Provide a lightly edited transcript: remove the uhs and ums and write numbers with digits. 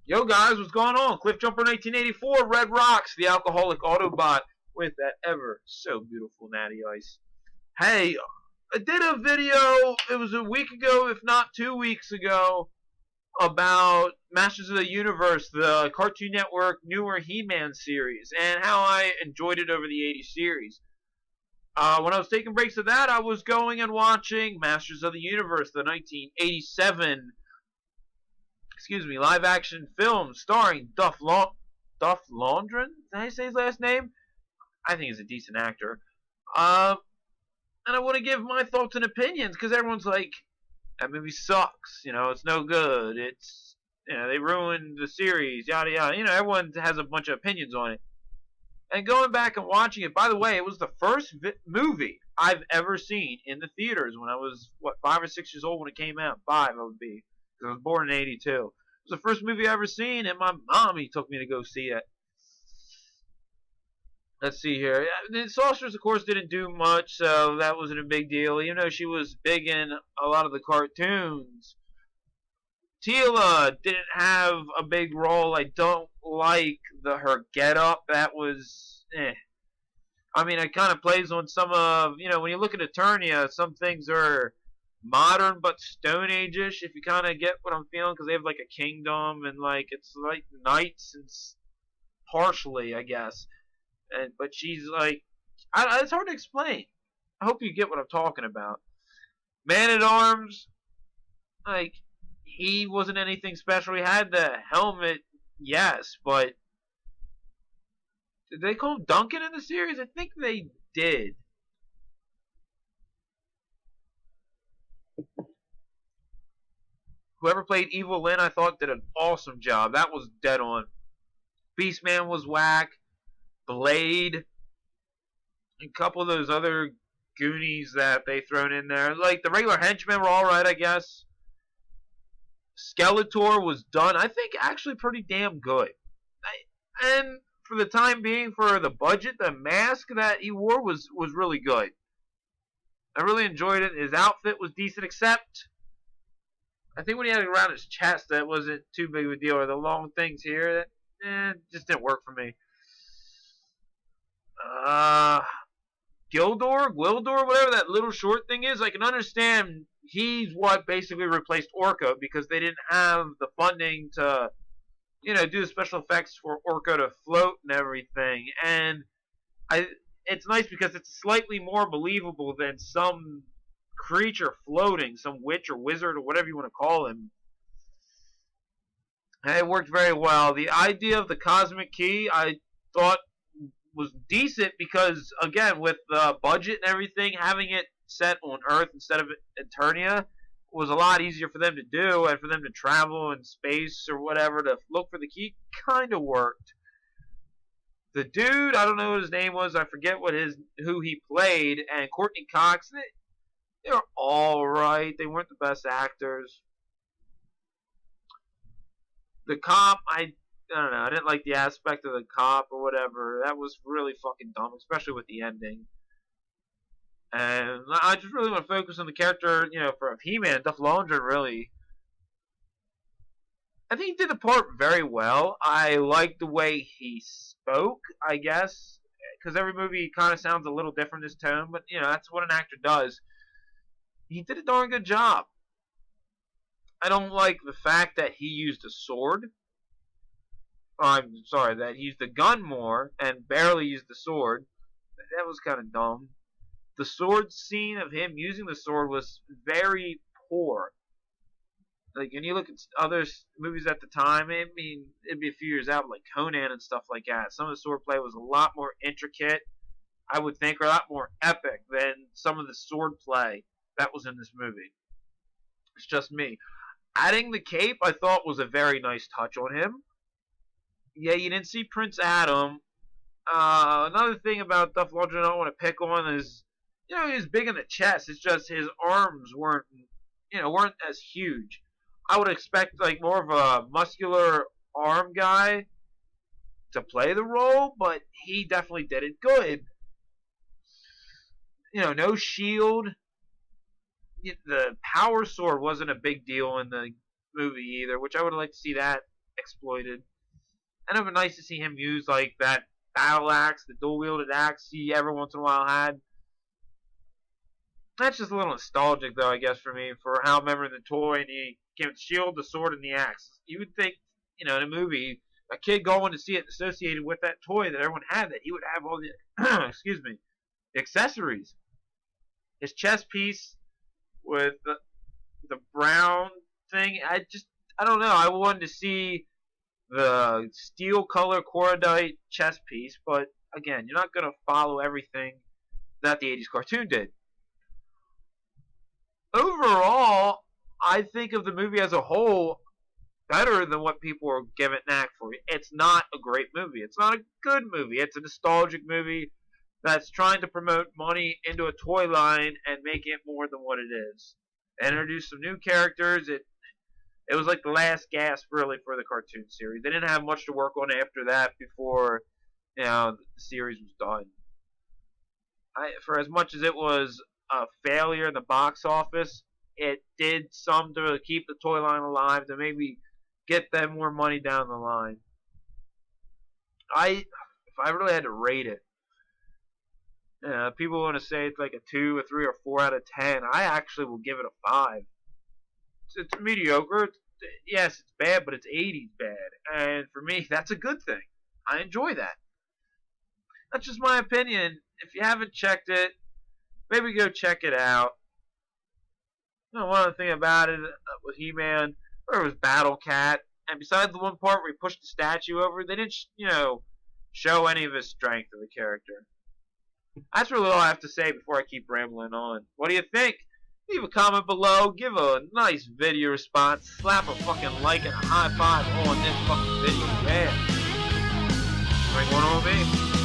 Yo guys, what's going on? Cliffjumper 1984, Red Rocks, the alcoholic Autobot with that ever so beautiful Natty Ice. Hey, I did a video, it was a week ago, if not 2 weeks ago, about Masters of the Universe, the Cartoon Network newer He-Man series, and how I enjoyed it over the 80s series. When I was taking breaks of that, I was going and watching Masters of the Universe, the 1987 live action film starring Duff Lundgren. Did I say his last name? I think he's a decent actor. Uh, and I want to give my thoughts and opinions because everyone's like, that movie sucks. You know, it's no good. It's, you know, they ruined the series, yada yada. You know, everyone has a bunch of opinions on it. And going back and watching it, by the way, it was the first movie I've ever seen in the theaters when I was, 5 or 6 years old when it came out. 5, I would be. Because I was born in 82. It was the first movie I ever seen, and my mommy took me to go see it. Let's see here. The Sorceress, of course, didn't do much, so that wasn't a big deal. Even though she was big in a lot of the cartoons. Teela didn't have a big role. I don't like her get-up. That was, I mean, it kind of plays on some of, you know, when you look at Eternia, some things are modern but Stone Age-ish, if you kind of get what I'm feeling, because they have like a kingdom and like it's like knights and partially, I guess. But she's like, it's hard to explain. I hope you get what I'm talking about. Man at Arms, like, he wasn't anything special. He had the helmet, yes, but did they call him Duncan in the series? I think they did. Whoever played Evil Lynn, I thought did an awesome job. That was dead on. Beastman was whack. Blade. A couple of those other Goonies that they thrown in there. Like, the regular henchmen were alright, I guess. Skeletor was done, I think, actually pretty damn good. And for the time being, for the budget, the mask that he wore was really good. I really enjoyed it. His outfit was decent, except I think when he had it around his chest, that wasn't too big of a deal. Or the long things here, that just didn't work for me. Gwildor, whatever that little short thing is, I can understand he's what basically replaced Orko because they didn't have the funding to, you know, do the special effects for Orko to float and everything. And it's nice because it's slightly more believable than some creature floating, some witch or wizard or whatever you want to call him. And it worked very well. The idea of the cosmic key, I thought was decent because, again, with the budget and everything, having it set on Earth instead of Eternia was a lot easier for them to do, and for them to travel in space or whatever to look for the key kind of worked. The dude, I don't know what his name was, I forget who he played, and Courtney Cox, they were all right. They weren't the best actors. The cop, I don't know. I didn't like the aspect of the cop or whatever. That was really fucking dumb, especially with the ending. And I just really want to focus on the character, you know, for He-Man. Duff Lundgren, really. I think he did the part very well. I liked the way he spoke, I guess. Because every movie kind of sounds a little different, his tone. But, you know, that's what an actor does. He did a darn good job. I don't like the fact that he used a sword. I'm sorry, that he used the gun more and barely used the sword. That was kind of dumb. The sword scene of him using the sword was very poor. Like, when you look at other movies at the time, I mean, it'd be a few years out, like Conan and stuff like that. Some of the sword play was a lot more intricate, I would think, or a lot more epic than some of the sword play that was in this movie. It's just me. Adding the cape, I thought, was a very nice touch on him. Yeah, you didn't see Prince Adam. Another thing about Duff Lundgren I don't want to pick on is, you know, he's big in the chest. It's just his arms weren't as huge. I would expect like more of a muscular arm guy to play the role, but he definitely did it good. You know, no shield. The power sword wasn't a big deal in the movie either, which I would like to see that exploited. And it would be nice to see him use like that battle axe, the dual wielded axe he every once in a while had. That's just a little nostalgic, though, I guess, for me, for how I remember the toy and he came with the shield, the sword, and the axe. You would think, in a movie, a kid going to see it associated with that toy that everyone had, that he would have all the, excuse me, the accessories. His chest piece with the brown thing, I don't know. I wanted to see the steel color Korodite chest piece, but again, you're not going to follow everything that the 80s cartoon did. Overall, I think of the movie as a whole better than what people are giving knack for. It's not a great movie. It's not a good movie. It's a nostalgic movie that's trying to promote money into a toy line and make it more than what it is. Introduce some new characters. It was like the last gasp, really, for the cartoon series. They didn't have much to work on after that before, the series was done. For as much as it was a failure in the box office, it did some to keep the toy line alive, to maybe get them more money down the line. If I really had to rate it, people want to say it's like a 2, a 3, or 4 out of 10. I actually will give it a 5. It's mediocre. Yes, it's bad, but it's 80s bad. And for me, that's a good thing. I enjoy that. That's just my opinion. If you haven't checked it, maybe go check it out. One other thing about it with He-Man, where it was Battle Cat, and besides the one part where he pushed the statue over, they didn't, show any of his strength of the character. That's really all I have to say before I keep rambling on. What do you think? Leave a comment below, give a nice video response, slap a fucking like and a high five on this fucking video, yeah. Bring one on me.